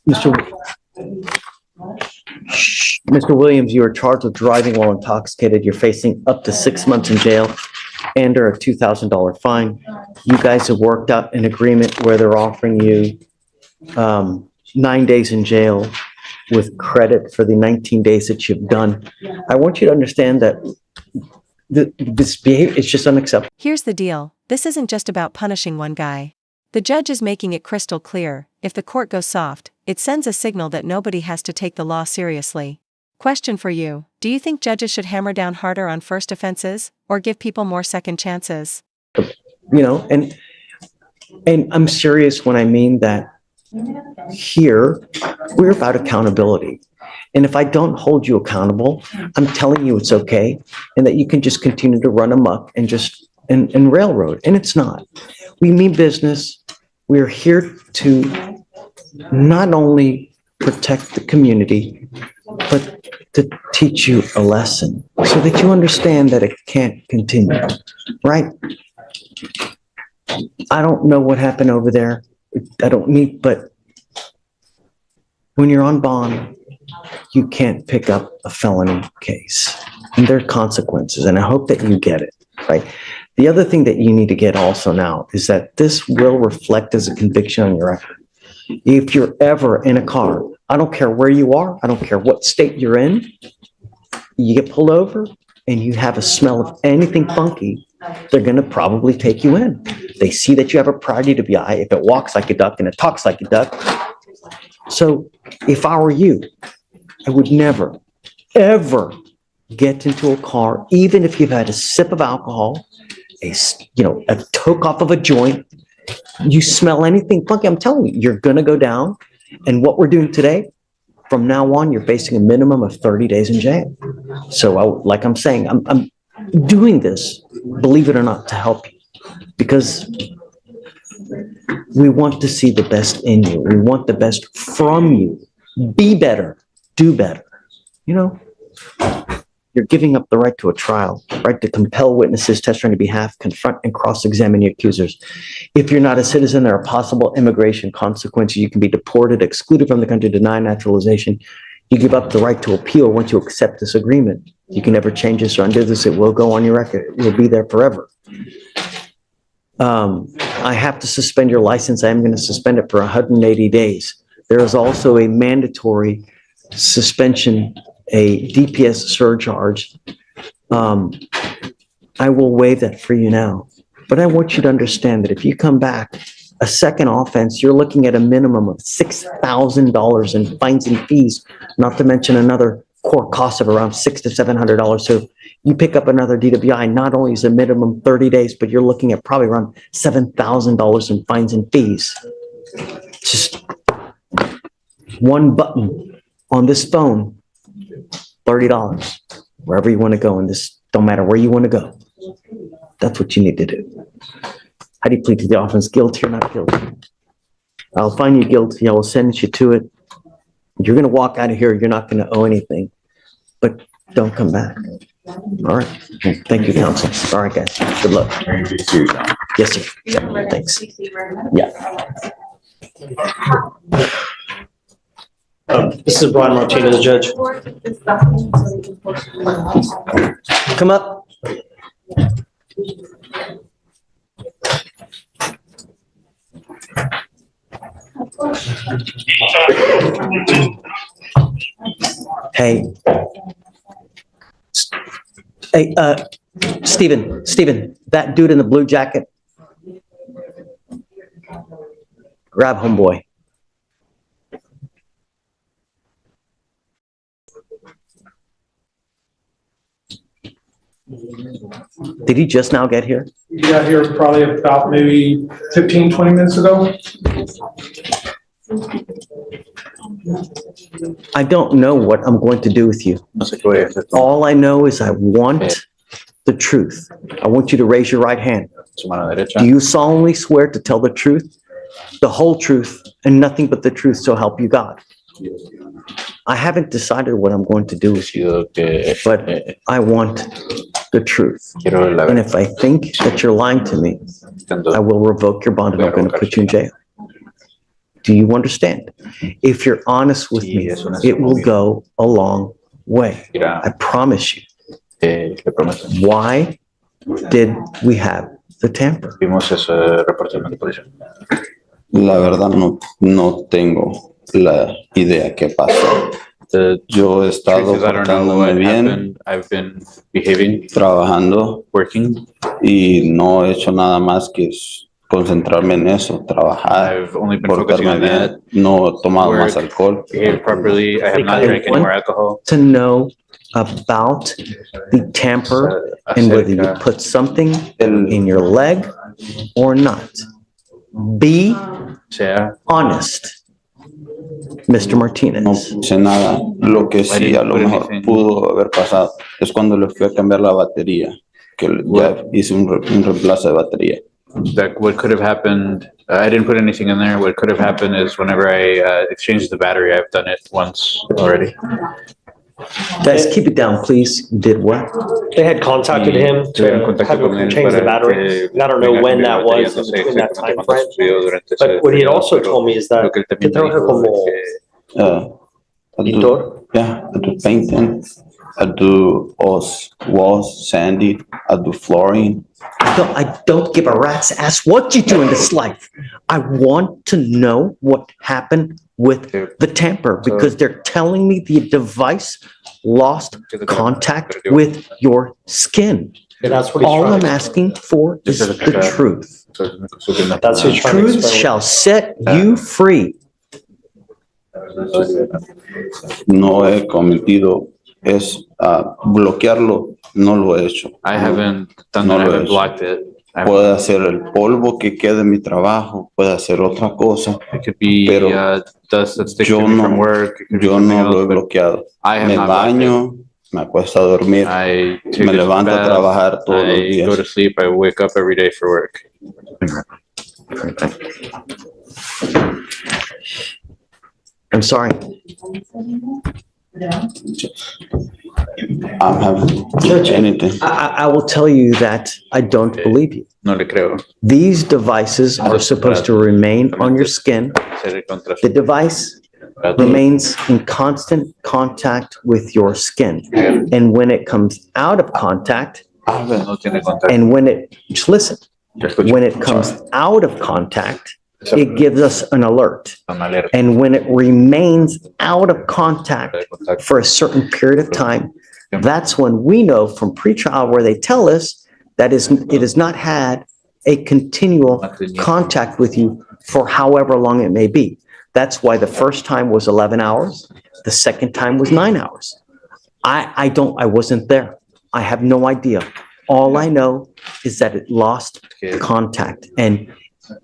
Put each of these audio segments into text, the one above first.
Mr. Mr. Williams, you are charged with driving while intoxicated. You're facing up to 6 months in jail and or a $2,000 fine. You guys have worked out an agreement where they're offering you 9 days in jail with credit for the 19 days that you've done. I want you to understand that this behavior is just unacceptable. Here's the deal. This isn't just about punishing one guy. The judge is making it crystal clear, if the court goes soft, it sends a signal that nobody has to take the law seriously. Question for you, do you think judges should hammer down harder on first offenses, or give people more second chances? You know, and I'm serious when I mean that here, we're about accountability. And if I don't hold you accountable, I'm telling you it's okay, and that you can just continue to run amok and just and railroad, and it's not. We mean business. We're here to not only protect the community, but to teach you a lesson so that you understand that it can't continue, right? I don't know what happened over there. I don't mean, but when you're on bond, you can't pick up a felony case, and there are consequences, and I hope that you get it, right? The other thing that you need to get also now is that this will reflect as a conviction on your record. If you're ever in a car, I don't care where you are, I don't care what state you're in, you get pulled over and you have a smell of anything funky, they're going to probably take you in. They see that you have a prior DWI, if it walks like a duck and it talks like a duck. So if I were you, I would never, ever get into a car, even if you've had a sip of alcohol, a toke off of a joint, you smell anything funky, I'm telling you, you're going to go down. And what we're doing today, from now on, you're facing a minimum of 30 days in jail. So like I'm saying, I'm doing this, believe it or not, to help you, because we want to see the best in you. We want the best from you. Be better, do better. You know, you're giving up the right to a trial, right to compel witnesses, testify on your behalf, confront and cross-examine your accusers. If you're not a citizen, there are possible immigration consequences. You can be deported, excluded from the country, denied naturalization. You give up the right to appeal once you accept this agreement. You can never change this or undo this. It will go on your record. It will be there forever. I have to suspend your license. I am going to suspend it for 180 days. There is also a mandatory suspension, a DPS surcharge. I will waive that for you now, but I want you to understand that if you come back a second offense, you're looking at a minimum of $6,000 in fines and fees, not to mention another court cost of around $600 to $700. So you pick up another DWI, not only is a minimum 30 days, but you're looking at probably around $7,000 in fines and fees. Just one button on this phone, $30, wherever you want to go in this, don't matter where you want to go. That's what you need to do. How do you plead to the offense? Guilty or not guilty? I'll find you guilty. I will sentence you to it. You're going to walk out of here. You're not going to owe anything, but don't come back. All right. Thank you, counsel. All right, guys. Good luck. Yes, sir. Yeah, thanks. Yeah. This is Brian Martinez, Judge. Come up. Hey. Hey, Steven, that dude in the blue jacket, grab homeboy. Did he just now get here? He got here probably about maybe 15, 20 minutes ago. I don't know what I'm going to do with you. All I know is I want the truth. I want you to raise your right hand. Do you solemnly swear to tell the truth, the whole truth, and nothing but the truth, so help you God? I haven't decided what I'm going to do with you, but I want the truth. And if I think that you're lying to me, I will revoke your bond and I'm going to put you in jail. Do you understand? If you're honest with me, it will go a long way. I promise you. Le prometo. Why did we have the tamper? Vimos ese reporte de policía. La verdad no tengo la idea qué pasó. The Yo he estado truth is, I don't know portándome what bien, happened. I've been behaving, trabajando working. y no he hecho nada más que concentrarme en eso, trabajar, I've only been focusing portarme on that. bien, no he tomado Work, más alcohol. Behave properly. I have not drank any more alcohol. To know about the tamper and whether you put something in your leg or not. Be Sea, honest, Mr. No Martinez. sé nada. Lo que sí a lo mejor pudo haber pasado es cuando le fui a cambiar la batería, que ya hice un reemplazo de batería. that what could have happened, I didn't put anything in there. What could have happened is whenever I exchanged the battery, I've done it once already. Guys, keep it down, please. Did what? They had contacted him to have him change the battery. I don't know when that was in between that time frame. But what he had also told me is that que trabaja como pintor. Yeah, I do painting, I do walls, sandy, I do flooring. I don't give a rat's ass what you do in this life. I want to know what happened with the tamper because they're telling me the device lost contact with your skin. And that's what he's All trying I'm to asking for is the truth. That's what he's trying to Truth explain. shall set you free. No he cometido bloquearlo, no lo he hecho. I haven't done No that. I lo haven't he blocked it. I haven't- Puede hacer el polvo que quede en mi trabajo, puede hacer otra cosa. It could be Pero dust that sticks yo to me no- from work. It could be Yo something no lo he else, but bloqueado. I have Me not blocked it. baño, me acuesto a dormir, I take me a levanto a bath, trabajar todos los I go to días. sleep. I wake up every day for work. I'm sorry. I'm having anything. I will tell you that I don't believe you. No le creo. These devices are supposed to remain on your skin. The device remains in constant contact with your skin. And when it comes out of contact, No tiene contacto. and when it, just listen, Te escucho. when it comes out of contact, it gives us an alert. Una alerta And when it remains out of contact de contacto. for a certain period of time, that's when we know from pretrial where they tell us that it has not had a continual contact with you for however long it may be. That's why the first time was 11 hours. The second time was 9 hours. I wasn't there. I have no idea. All I know is that it lost contact. And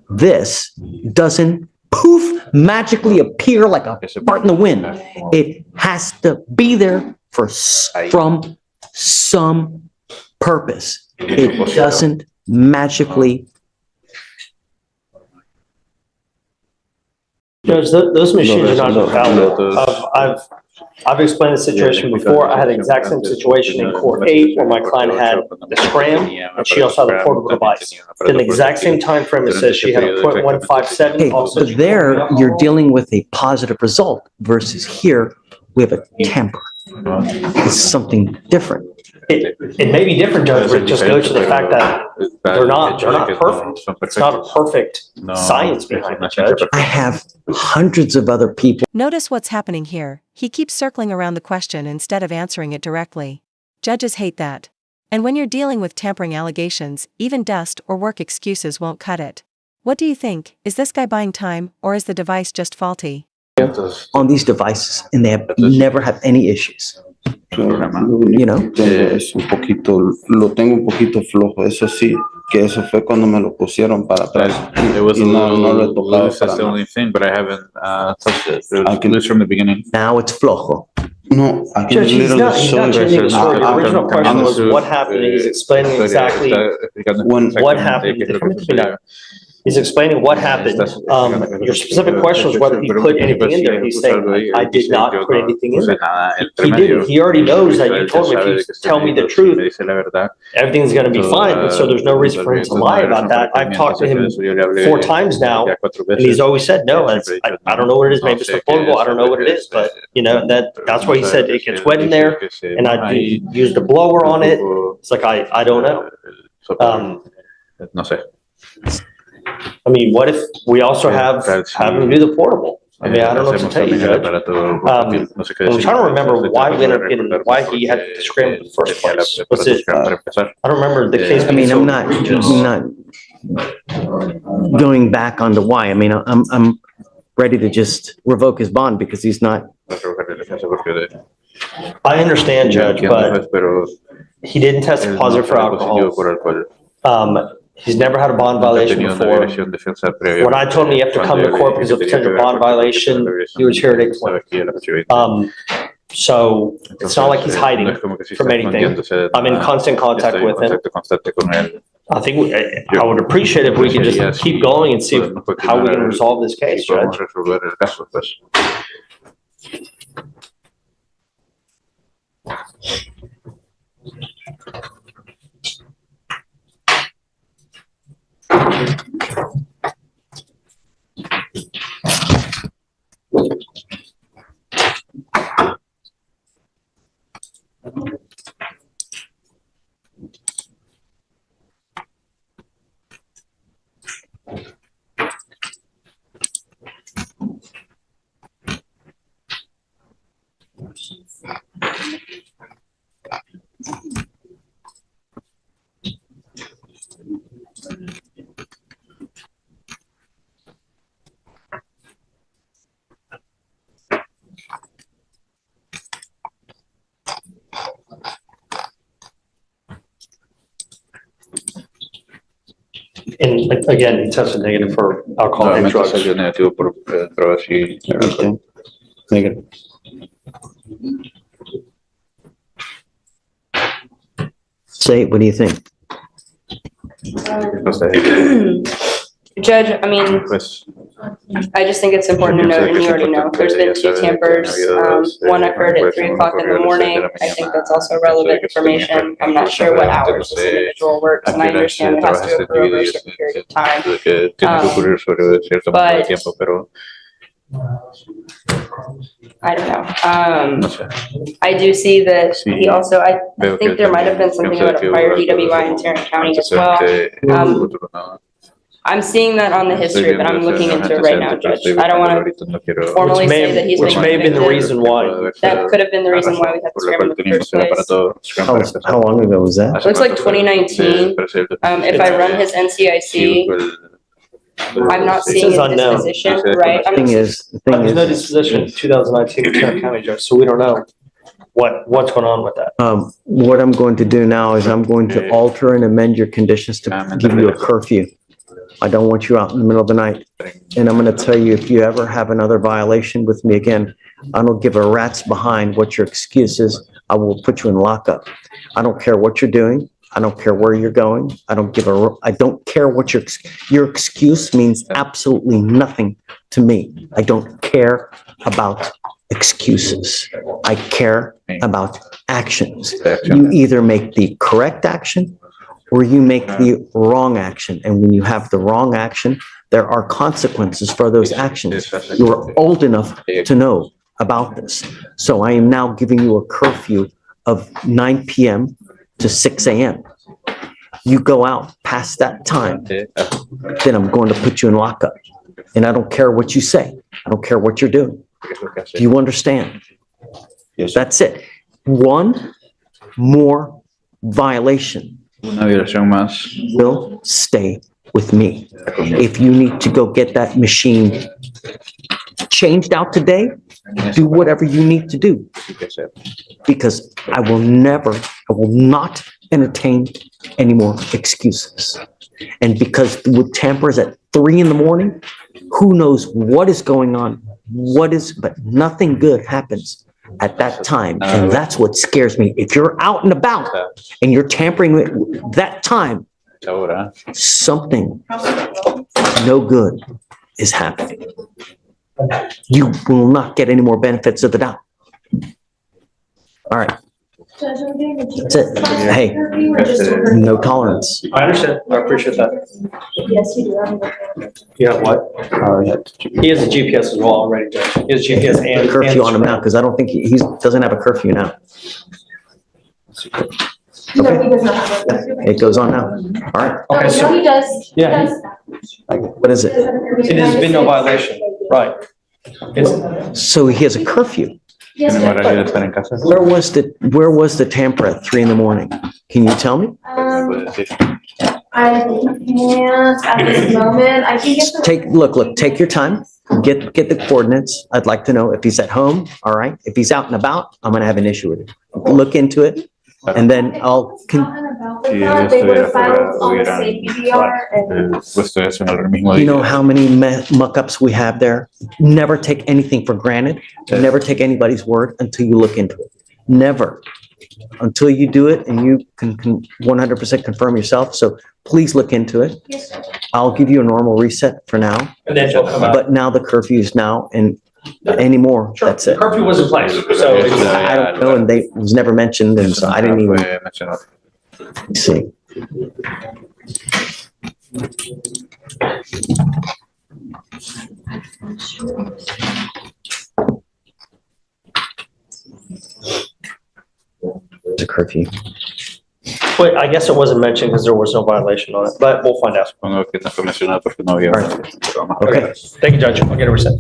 this doesn't poof magically appear like a fart in the wind. It has to be there from some purpose. It doesn't magically. Judge, those machines are not valid. I've explained the situation before. I had the exact same situation in court 8 where my client had the scram and she also had a portable device. In the exact same time frame, it says she had a .157. Okay, Also, but there you're dealing with a positive result versus here we have a tamper. It's something different. It may be different, Judge, but it just goes to the fact that they're not perfect. It's not a perfect science behind it, Judge. I have hundreds of other people. Notice what's happening here. He keeps circling around the question instead of answering it directly. Judges hate that. And when you're dealing with tampering allegations, even dust or work excuses won't cut it. What do you think? Is this guy buying time, or is the device just faulty? On these devices and they have never have any issues. You know? Es un poquito, lo tengo un poquito flojo, eso sí, que eso fue cuando me lo pusieron para atrás. It was a Y no lo he little tocado loose, that's para the nada. only thing, but I haven't touched it. It I was can- loose from the beginning. Now it's flojo. No, I can Judge, he's literally not show you. changing the story. The original question was Understood. what happened. He's explaining exactly When- what happened. Déjame terminar. He's explaining what happened. Your specific question was whether he put anything in there. He's saying, I did not put anything in there. He didn't. He already knows that you told him if you tell me the truth, everything's gonna be fine. So there's no reason for him to lie about that. I've talked to him 4 times now, and he's always said, no, I don't know what it is. Maybe it's the portable. I don't know what it is, but you know, that's why he said it gets wet in there and I used a blower on it. It's like, I don't know. No sé. I mean, what if we also have him do the portable? I mean, I don't know what to tell you, Judge. I'm trying to remember why we ended up getting, why he had to scramble in the first place. Was it, I don't remember the case. I mean, I'm not going back on the why. I mean, I'm ready to just revoke his bond because he's not. I understand, Judge, but he didn't test positive for alcohol. He's never had a bond violation before. When I told him you have to come to court because of potential bond violation, he was here at 8:20. So it's not like he's hiding from anything. I'm in constant contact with him. I think I would appreciate if we could just keep going and see how we can resolve this case, Judge. And again, he tested negative for alcohol and drugs. Negative. Say, what do you think? Judge, I mean, I just think it's important to note, and you already know, there's been 2 tampers. One occurred at 3 o'clock in the morning. I think that's also relevant information. I'm not sure what hours this individual works, and I understand it has to occur over a certain period of time. But I don't know. I do see that he also, I think there might have been something about a prior DWI in Tarrant County as well. I'm seeing that on the history, but I'm looking into it right now, Judge. I don't want to formally say that he's been Which may have been the reason why. That could have been the reason why we had to scramble in the first place. How long ago was that? Looks like 2019. If I run his NCIC, I'm not seeing a disposition, right? The thing is, There's no disposition in 2019 in Tarrant County, Judge, so we don't know what's going on with that. what I'm going to do now is I'm going to alter and amend your conditions to give you a curfew. I don't want you out in the middle of the night. And I'm going to tell you, if you ever have another violation with me again, I don't give a rat's behind what your excuse is. I will put you in lockup. I don't care what you're doing. I don't care where you're going. I don't care what your excuse means absolutely nothing to me. I don't care about excuses. I care about actions. You either make the correct action or you make the wrong action. And when you have the wrong action, there are consequences for those actions. You are old enough to know about this. So I am now giving you a curfew of 9 p.m. to 6 a.m. You go out past that time, then I'm going to put you in lockup. And I don't care what you say. I don't care what you're doing. Do you understand? Yes. That's it. One more violation Una violación más. will stay with me. If you need to go get that machine changed out today, do whatever you need to do. Because I will not entertain any more excuses. And because with tampers at 3 a.m, who knows what is going on, but nothing good happens at that time. And that's what scares me. If you're out and about and you're tampering with that time, something no good is happening. You will not get any more benefits of the doubt. All right. That's it. Hey, no tolerance. I understand. I appreciate that. Yes, you do. You have what? He has a GPS as well already, Judge. He has GPS and. Curfew on him now, because I don't think he doesn't have a curfew now. No, he does not have it. It goes on now. All right. Okay, so, No, he does. He Yeah. does. What is it? it has been no violation, right? It's, So he has a curfew. Yes, ¿Tiene sir. horario de estar en casa? Where was the tamper at 3 a.m? Can you tell me? Puede decir. I can't at this moment. I can get the. Look, take your time. Get the coordinates. I'd like to know if he's at home, all right? If he's out and about, I'm gonna have an issue with it. Look into it, and then I'll, Out and about Si with yo that, they would estuviera have filed fuera, all the hubieran same PDR and. puesto eso en el mismo you día. know how many muck-ups we have there? Never take anything for granted. Never take anybody's word until you look into it. Never. Until you do it and you can 100% confirm yourself. So please look into it. Yes, sir. I'll give you a normal reset for now, and then he'll come out. but now the curfew is now and anymore, Sure. that's it. Curfew was in place, so it's, I don't know, and it was never mentioned, and so I didn't even Fue mencionado. see. It's a curfew. but I guess it wasn't mentioned because there was no violation on it, but we'll find out. Supongo que no fue mencionado porque no había. Okay, Thank you, Judge. I'll get a reset.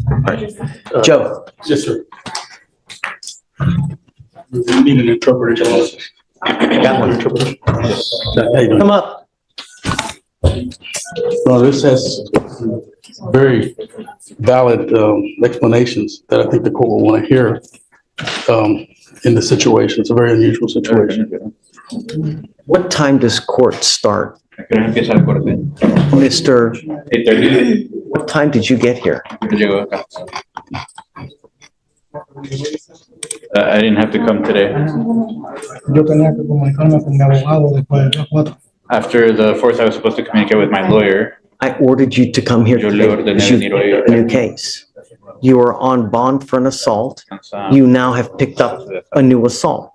Joe, Yes, sir. We need an interpreter, Judge. got one. How you doing? Come up. No, this has very valid explanations that I think the court will want to hear in the situation. It's a very unusual situation. What time does court start? ¿A qué hora empieza la corte? Mr., 8:30. what time did you get here? Llegó acá. I didn't have to come today. Yo tenía que comunicarme con mi abogado después de las 4. After the 4th, I was supposed to communicate with my lawyer. I ordered you to come here Yo le today ordené because you venir hoy. a new case. You are on bond for an assault. Cansado. You now have picked up a new assault.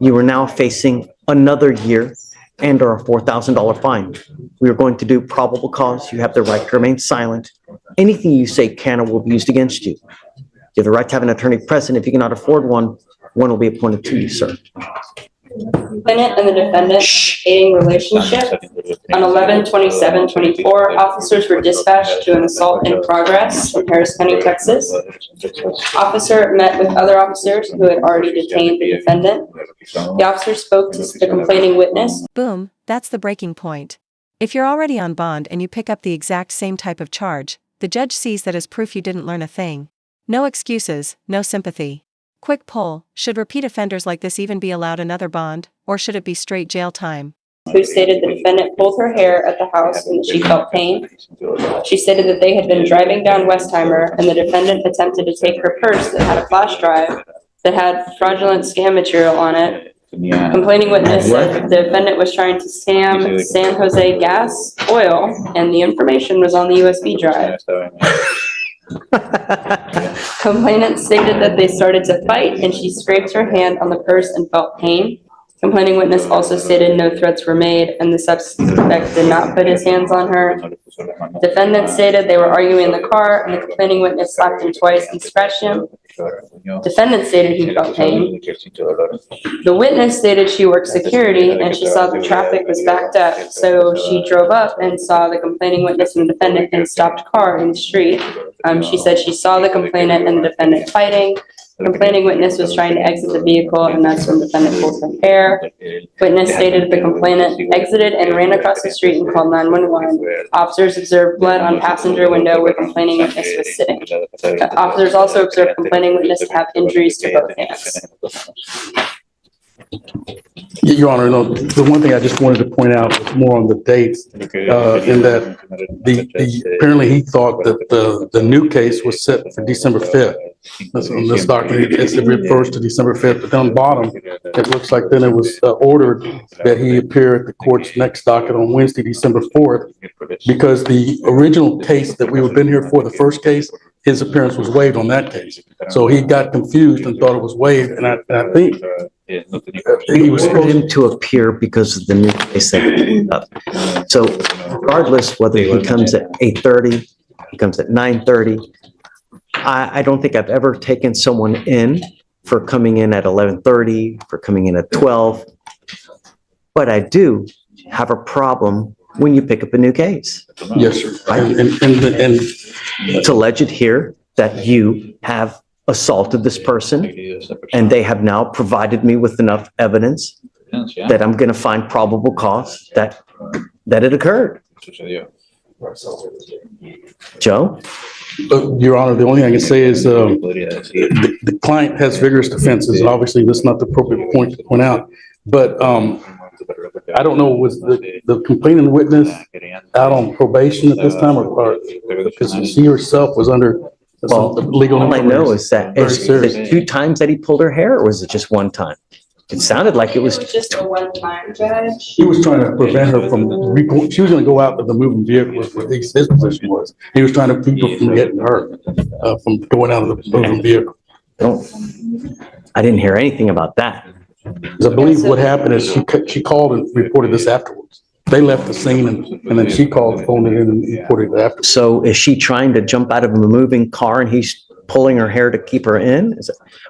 You are now facing another year and or a $4,000 fine. We are going to do probable cause. You have the right to remain silent. Anything you say can or will be used against you. You have the right to have an attorney present. If you cannot afford one, one will be appointed to you, sir. Complainant and the defendant dating relationship. On 11/27/24, officers were dispatched to an assault in progress in Harris County, Texas. Officer met with other officers who had already detained the defendant. The officer spoke to the complaining witness. Boom, that's the breaking point. If you're already on bond and you pick up the exact same type of charge, the judge sees that as proof you didn't learn a thing. No excuses, no sympathy. Quick poll, should repeat offenders like this even be allowed another bond, or should it be straight jail time? Who stated the defendant pulled her hair at the house and that she felt pain. She stated that they had been driving down Westheimer and the defendant attempted to take her purse that had a flash drive that had fraudulent scam material on it. Complaining witness said the defendant was trying to scam San Jose Gas Oil and the information was on the USB drive. Complainant stated that they started to fight and she scraped her hand on the purse and felt pain. Complaining witness also stated no threats were made and the suspect did not put his hands on her. Defendant stated they were arguing in the car and the complaining witness slapped him twice and scratched him. Defendant stated he felt pain. The witness stated she worked security and she saw the traffic was backed up, so she drove up and saw the complaining witness and the defendant in a stopped car in the street. She said she saw the complainant and the defendant fighting. Complaining witness was trying to exit the vehicle and that's when defendant pulled her hair. Witness stated the complainant exited and ran across the street and called 911. Officers observed blood on passenger window where complaining witness was sitting. Officers also observed complaining witness to have injuries to both hands. Your Honor, no, the one thing I just wanted to point out was more on the dates, in that apparently he thought that the new case was set for December 5th. On this document, it refers to December 5th, but down the bottom, it looks like then it was ordered that he appear at the court's next docket on Wednesday, December 4th, because the original case that we had been here for, the first case, his appearance was waived on that case. So he got confused and thought it was waived, and I think he was ordered supposed him to appear because of the new case that came up. So regardless whether he comes at 8:30, he comes at 9:30, I don't think I've ever taken someone in for coming in at 11:30, for coming in at 12. But I do have a problem when you pick up a new case. yes, sir. And It's alleged here that you have assaulted this person, and they have now provided me with enough evidence that I'm going to find probable cause that it occurred. Joe? Your Honor, the only thing I can say is, the client has vigorous defenses, and obviously this is not the appropriate point to point out. But, I don't know, was the complaining witness out on probation at this time or because she herself was under some legal. All I know is that Very is serious. it 2 times that he pulled her hair, or was it just 1 time? It sounded like it was. Just a one-time, Judge. He was trying to prevent her from, she was gonna go out with the moving vehicle, was what his position was. He was trying to keep her from getting hurt, from going out of the moving vehicle. I didn't hear anything about that. 'Cause I believe what happened is she called and reported this afterwards. They left the scene and then she called, phoned it in and reported it afterwards. So is she trying to jump out of a moving car and he's pulling her hair to keep her in?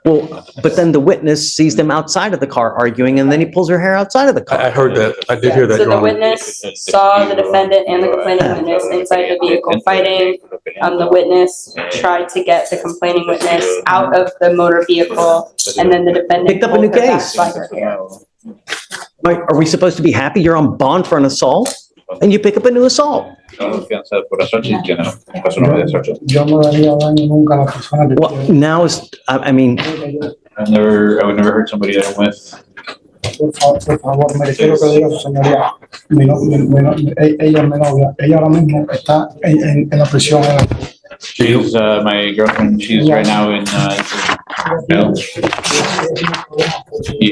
Well, but then the witness sees them outside of the car arguing, and then he pulls her hair outside of the car. I heard that. I did hear that, So Your the Honor. witness saw the defendant and the complaining witness inside the vehicle fighting. The witness tried to get the complaining witness out of the motor vehicle, and then the defendant Picked up a new pulled her back case. by her hair. Are we supposed to be happy you're on bond for an assault and you pick up a new assault? Yo no daría daño nunca a la persona que Well, quiero. now is, I mean, I would never hurt somebody that I'm with. Por favor, me quiero que diga su señoría. Ella es mi novia. Ella ahora mismo está en la prisión. She's, my girlfriend, she's right now in, jail. She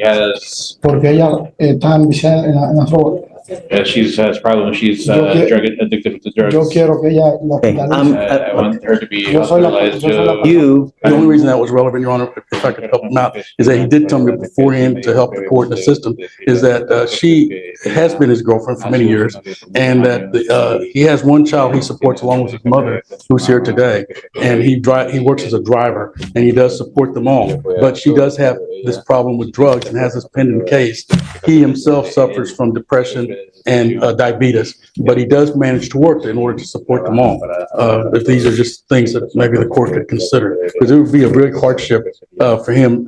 has, Porque ella está enviciada en la droga. she's has problems, she's, drug addicted to Yo drugs. quiero que ella lo Hey, hospitalice. I want her to be Yo soy la- hospitalized. yo soy la- you, The only reason that was relevant, Your Honor, if I could help him out, is that he did tell me beforehand to help the court and the system, is that she has been his girlfriend for many years, and that he has one child he supports along with his mother, who's here today, and he works as a driver, and he does support them all. But she does have this problem with drugs and has this pending case. He himself suffers from depression and diabetes, but he does manage to work in order to support them all. If these are just things that maybe the court could consider, because it would be a real hardship for them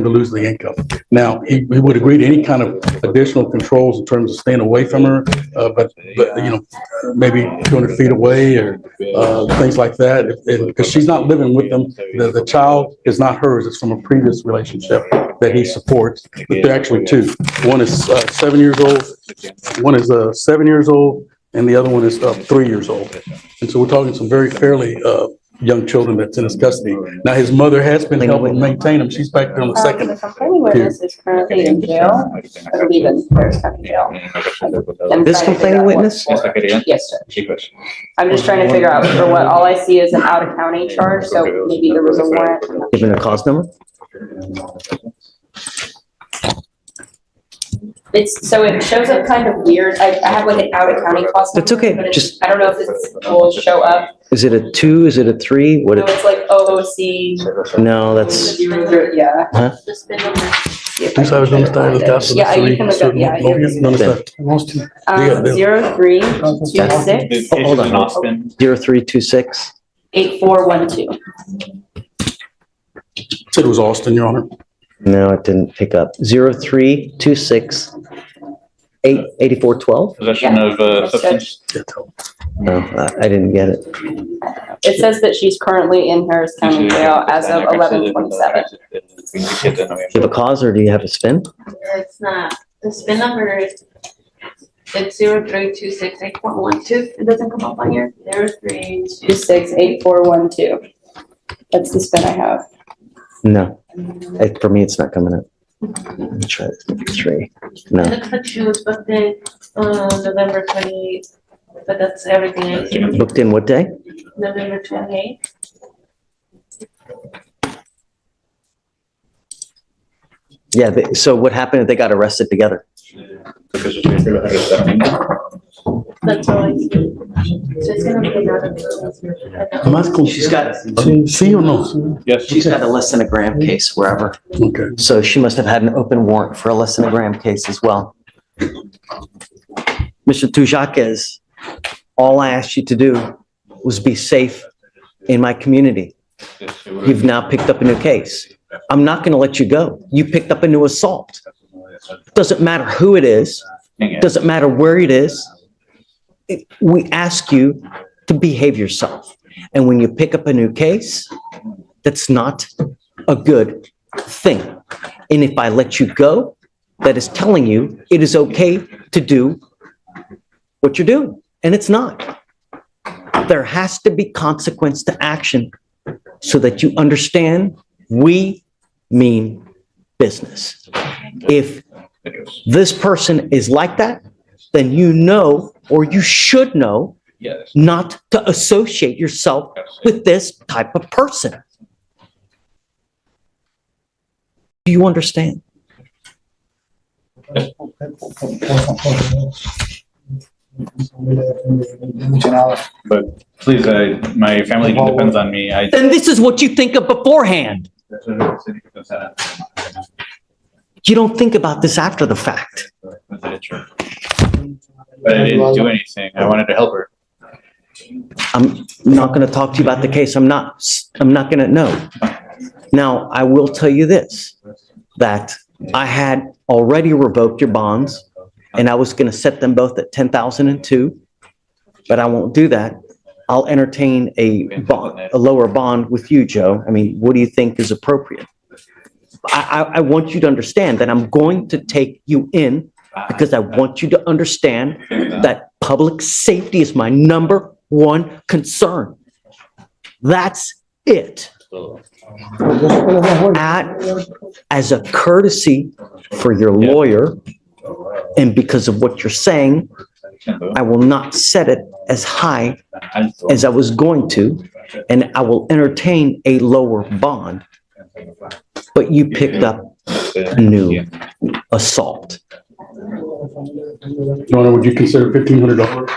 to lose the income. Now, he would agree to any kind of additional controls in terms of staying away from her, but you know, maybe 200 feet away or things like that. Because she's not living with them. The child is not hers. It's from a previous relationship that he supports. But they're actually 2. One is 7 years old. One is 7 years old, and the other one is 3 years old. And so we're talking some very fairly young children that's in his custody. Now, his mother has been helping maintain him. She's back there on the The second. complaining witness is currently in jail. I believe in Paris County Jail. I'm This trying to figure complaining out what witness? for. Yes, Judge. I'm just trying to figure out for what, all I see is an out-of-county charge, so maybe there was a warrant. given a cause number? So it shows up kind of weird. I have like an out-of-county cost. That's okay, number, but just- I don't know if it will show up. Is it a 2? Is it a 3? What? No, it's like OOC. No, that's, Yeah. huh? Who's I was gonna start with that? Yeah, you can look up, yeah. Yeah, 0326 Hold on. 0326. 8412. Said it was Austin, Your Honor. No, it didn't pick up. 0326 8412? Possession of, substance. No, I didn't get it. It says that she's currently in Harris County Jail as of 11/27. Do you have a cause or do you have a spin? It's not, the spin number is, it's 03268412. It doesn't come up on here. 0326. 268412. That's the spin I have. No, for me, it's not coming up. Let me try this. 3. No. It looks like she was booked in, November 28th, but that's everything I see. Booked in what day? November 28th. Yeah, so what happened if they got arrested together? That's all I see. So it's gonna be another. She's got, Sí o no? Yes. she's got a less than a gram case wherever. Okay. So she must have had an open warrant for a less than a gram case as well. Mr. Tujaquez, all I asked you to do was be safe in my community. You've now picked up a new case. I'm not going to let you go. You picked up a new assault. Doesn't matter who it is. Doesn't matter where it is. We ask you to behave yourself. And when you pick up a new case, that's not a good thing. And if I let you go, that is telling you it is okay to do what you're doing. And it's not. There has to be consequence to action so that you understand we mean business. If this person is like that, then you know, or you should know, not to associate yourself with this type of person. Do you understand? But please, my family depends on me. Then this is what you think of beforehand. You don't think about this after the fact. But I didn't do anything. I wanted to help her. I'm not going to talk to you about the case. I'm not going to know. Now, I will tell you this, that I had already revoked your bonds and I was going to set them both at 10,002, but I won't do that. I'll entertain a lower bond with you, Joe. I mean, what do you think is appropriate? I want you to understand that I'm going to take you in because I want you to understand that public safety is my number one concern. That's it. As a courtesy for your lawyer, and because of what you're saying, I will not set it as high as I was going to, and I will entertain a lower bond. But you picked up a new assault. Your Honor, would you consider $1,500?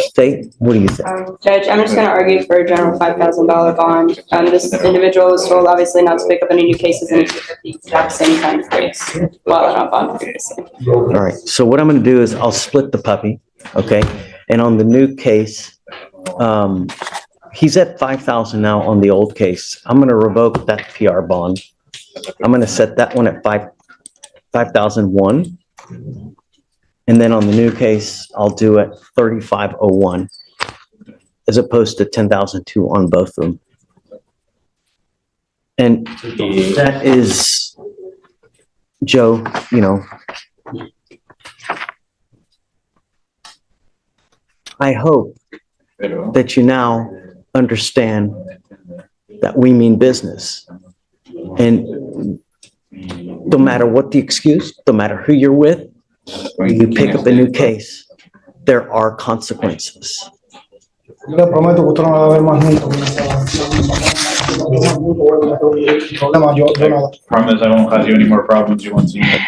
State, what do you think? Judge, I'm just gonna argue for a general $5,000 bond. This individual was told obviously not to pick up any new cases and pick up the exact same kind of case while they're not bonded previously. All right, so what I'm gonna do is I'll split the puppy, okay? And on the new case, he's at 5,000 now on the old case. I'm gonna revoke that PR bond. I'm gonna set that one at 5,001. And then on the new case, I'll do it 3,501 as opposed to 10,002 on both of them. And that is, Joe, you know, I hope that you now understand that we mean business. And no matter what the excuse, no matter who you're with, you pick up a new case, there are consequences. Le prometo que usted no me va a ver más nunca. Problema, yo nada. Promise I won't cause you any more problems. You won't see me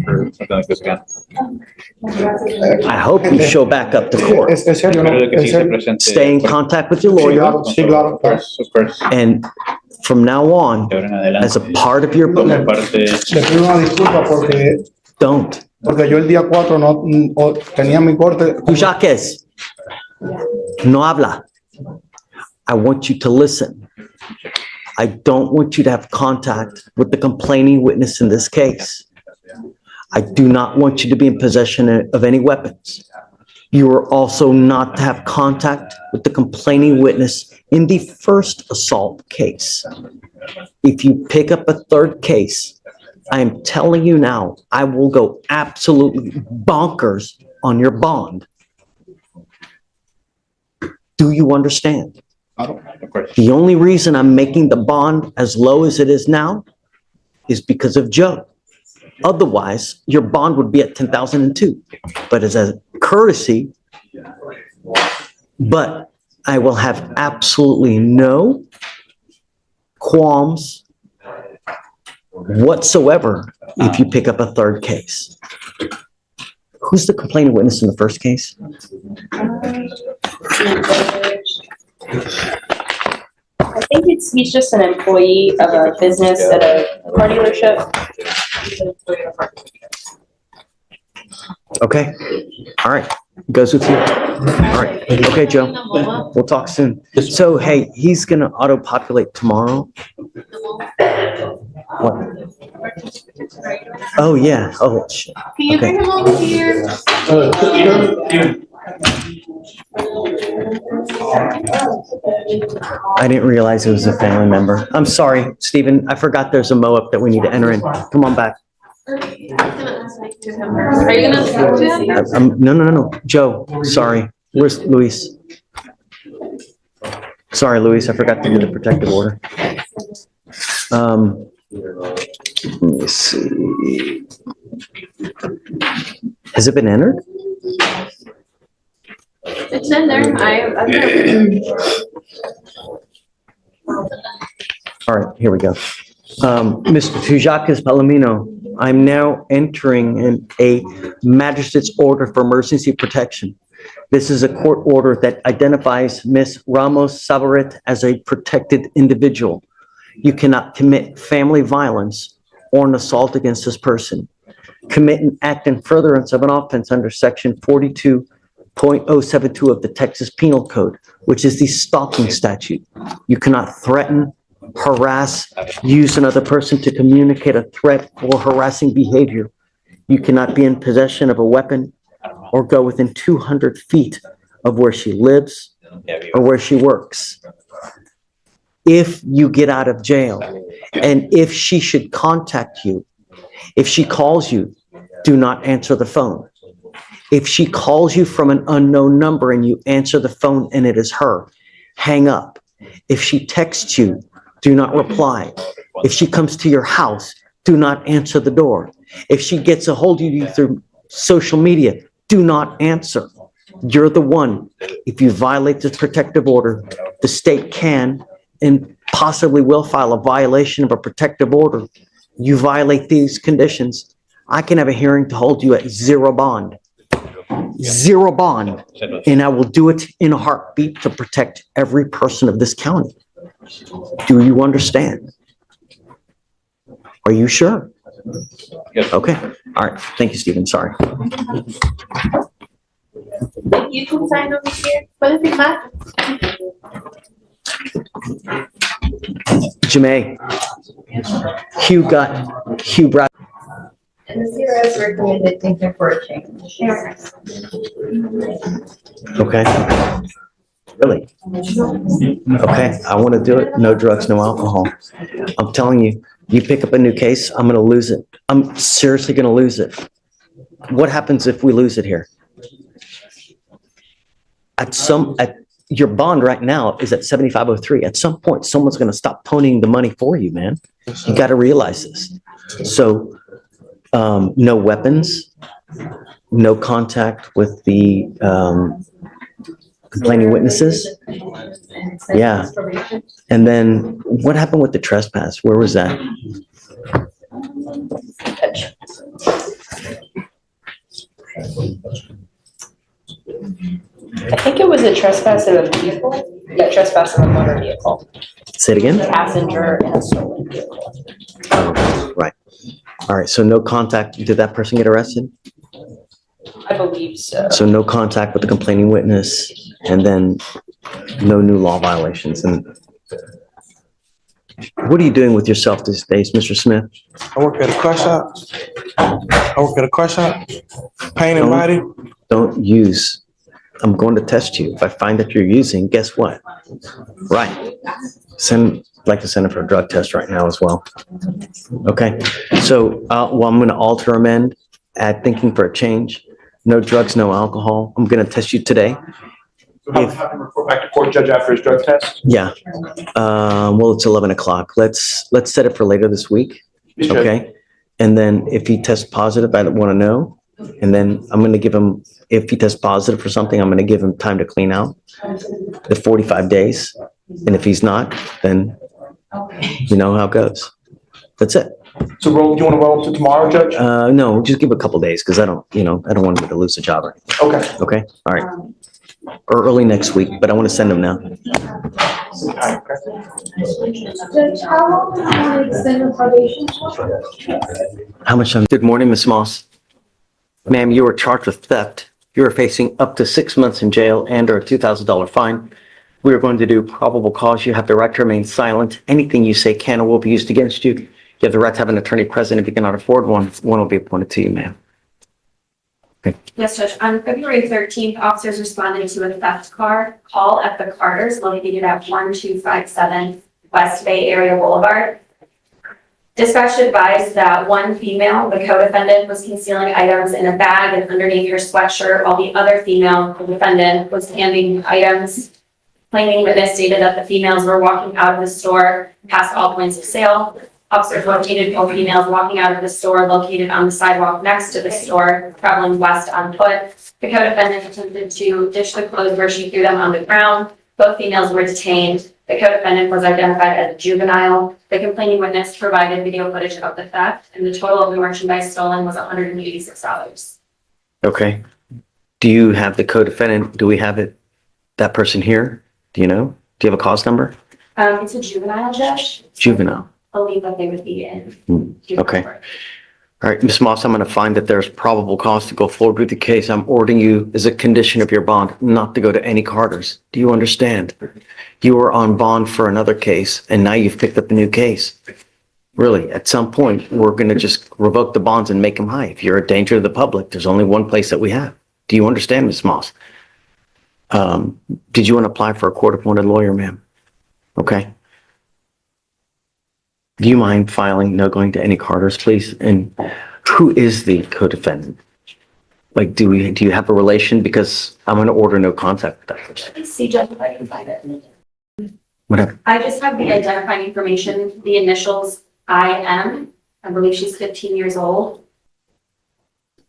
for something like this again. I hope you show back up to court. Es serio, ¿no? Es serio. Stay in contact with your Sí, lawyer, claro, sí, claro. Of course. and from now on, De ahora en adelante. as a part of your, Como parte, Le pido una disculpa don't. porque yo el día 4 no tenía mi corte. Tujaquez, no habla. I want you to listen. I don't want you to have contact with the complaining witness in this case. I do not want you to be in possession of any weapons. You are also not to have contact with the complaining witness in the first assault case. If you pick up a third case, I am telling you now, I will go absolutely bonkers on your bond. Do you understand? Of course. The only reason I'm making the bond as low as it is now is because of Joe. Otherwise, your bond would be at 10,002. But as a courtesy, but I will have absolutely no qualms whatsoever if you pick up a third case. Who's the complaining witness in the first case? I think he's just an employee of a business at a car dealership. Okay, all right, goes with you. All right, okay, Joe, we'll talk soon. So, hey, he's gonna auto-populate tomorrow. What? Oh, yeah, oh, shit. Can you bring him over here? I didn't realize it was a family member. I'm sorry, Stephen, I forgot there's a mo-up that we need to enter in. Come on back. Are you gonna speak to him? No, Joe, sorry, where's Luis? Sorry, Luis, I forgot to do the protective order. Let me see. Has it been entered? It's in there. All right, here we go. Mr. Tujakis Palomino, I'm now entering in a magistrate's order for emergency protection. This is a court order that identifies Ms. Ramos Sabarit as a protected individual. You cannot commit family violence or an assault against this person. Commit an act in furtherance of an offense under section 42.072 of the Texas Penal Code, which is the stalking statute. You cannot threaten, harass, use another person to communicate a threat or harassing behavior. You cannot be in possession of a weapon or go within 200 feet of where she lives or where she works. If you get out of jail and if she should contact you, if she calls you, do not answer the phone. If she calls you from an unknown number and you answer the phone and it is her, hang up. If she texts you, do not reply. If she comes to your house, do not answer the door. If she gets a hold of you through social media, do not answer. You're the one. If you violate this protective order, the state can and possibly will file a violation of a protective order. You violate these conditions, I can have a hearing to hold you at zero bond. Zero bond. And I will do it in a heartbeat to protect every person of this county. Do you understand? Are you sure? Okay. All right. Thank you, Stephen. Sorry. You can sign over here. Puedes firmar. Jamae. Hugh Brad. And the CRS recommended thinking for a change. Okay. Really? Okay, I want to do it. No drugs, no alcohol. I'm telling you, you pick up a new case, I'm going to lose it. I'm seriously going to lose it. What happens if we lose it here? Your bond right now is at 7503. At some point, someone's going to stop ponying the money for you, man. You got to realize this. So, no weapons, no contact with the complaining witnesses. Yeah. And then what happened with the trespass? Where was that? I think it was a trespass of a vehicle. Yeah, trespass of a motor vehicle. Say it again? Passenger in a stolen vehicle. Oh, right. All right. So no contact. Did that person get arrested? I believe so. So no contact with the complaining witness and then no new law violations. And what are you doing with yourself these days, Mr. Smith? I work at a car shop. Paint and body. Don't use. I'm going to test you. If I find that you're using, guess what? Right. Like to send it for a drug test right now as well. Okay. So, I'm going to alter amend, add thinking for a change. No drugs, no alcohol. I'm going to test you today. Have him report back to court, Judge, after his drug test? Yeah. Well, it's 11 o'clock. Let's set it for later this week. Yes, Judge. Okay. And then if he tests positive, I want to know. And then I'm going to give him, if he tests positive for something, I'm going to give him time to clean out the 45 days. And if he's not, then you know how it goes. That's it. So roll, do you want to roll to tomorrow, Judge? No, just give a couple days because I don't want him to lose a job or anything. Okay. Okay. All right. Or early next week, but I want to send him now. Judge, how long do you want to extend your probation for? How much time? Good morning, Ms. Moss. Ma'am, you are charged with theft. You are facing up to 6 months in jail and or a $2,000 fine. We are going to do probable cause. You have the right to remain silent. Anything you say can or will be used against you. You have the right to have an attorney present. If you cannot afford one, one will be appointed to you, ma'am. Yes, Judge. On February 13th, officers responded to a theft call at the Carters located at 1257 West Bay Area Boulevard. Dispatch advised that one female, the co-defendant, was concealing items in a bag and underneath her sweatshirt, while the other female, the defendant, was handing items. Claiming witness stated that the females were walking out of the store past all points of sale. Officers located both females walking out of the store located on the sidewalk next to the store, traveling west on foot. The co-defendant attempted to ditch the clothes where she threw them on the ground. Both females were detained. The co-defendant was identified as a juvenile. The complaining witness provided video footage of the theft, and the total of the merchandise stolen was $186. Okay. Do you have the co-defendant? Do we have it? That person here? Do you know? Do you have a cause number? It's a juvenile, Judge. Juvenile. I believe that they would be in. Okay. All right, Ms. Moss, I'm going to find that there's probable cause to go forward with the case. I'm ordering you as a condition of your bond not to go to any Carters. Do you understand? You were on bond for another case and now you've picked up a new case. Really, at some point, we're going to just revoke the bonds and make them high. If you're a danger to the public, there's only one place that we have. Do you understand, Ms. Moss? Did you want to apply for a court-appointed lawyer, ma'am? Okay. Do you mind filing no going to any Carters, please? And who is the co-defendant? Like, do you have a relation? Because I'm going to order no contact with that person. Let's see, Judge, if I can find it. Whatever. I just have the identifying information, the initials IM. I believe she's 15 years old.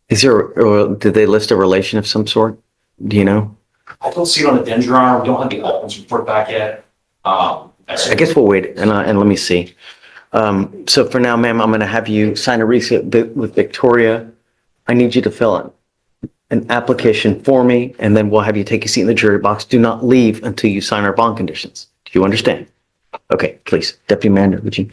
Is there, or did they list a relation of some sort? Do you know? I don't see it on the Denver arm. We don't have the Altman's report back yet. I guess we'll wait and let me see. So for now, ma'am, I'm going to have you sign a receipt with Victoria. I need you to fill in an application for me, and then we'll have you take a seat in the jury box. Do not leave until you sign our bond conditions. Do you understand? Okay, please. Deputy Manager, would you?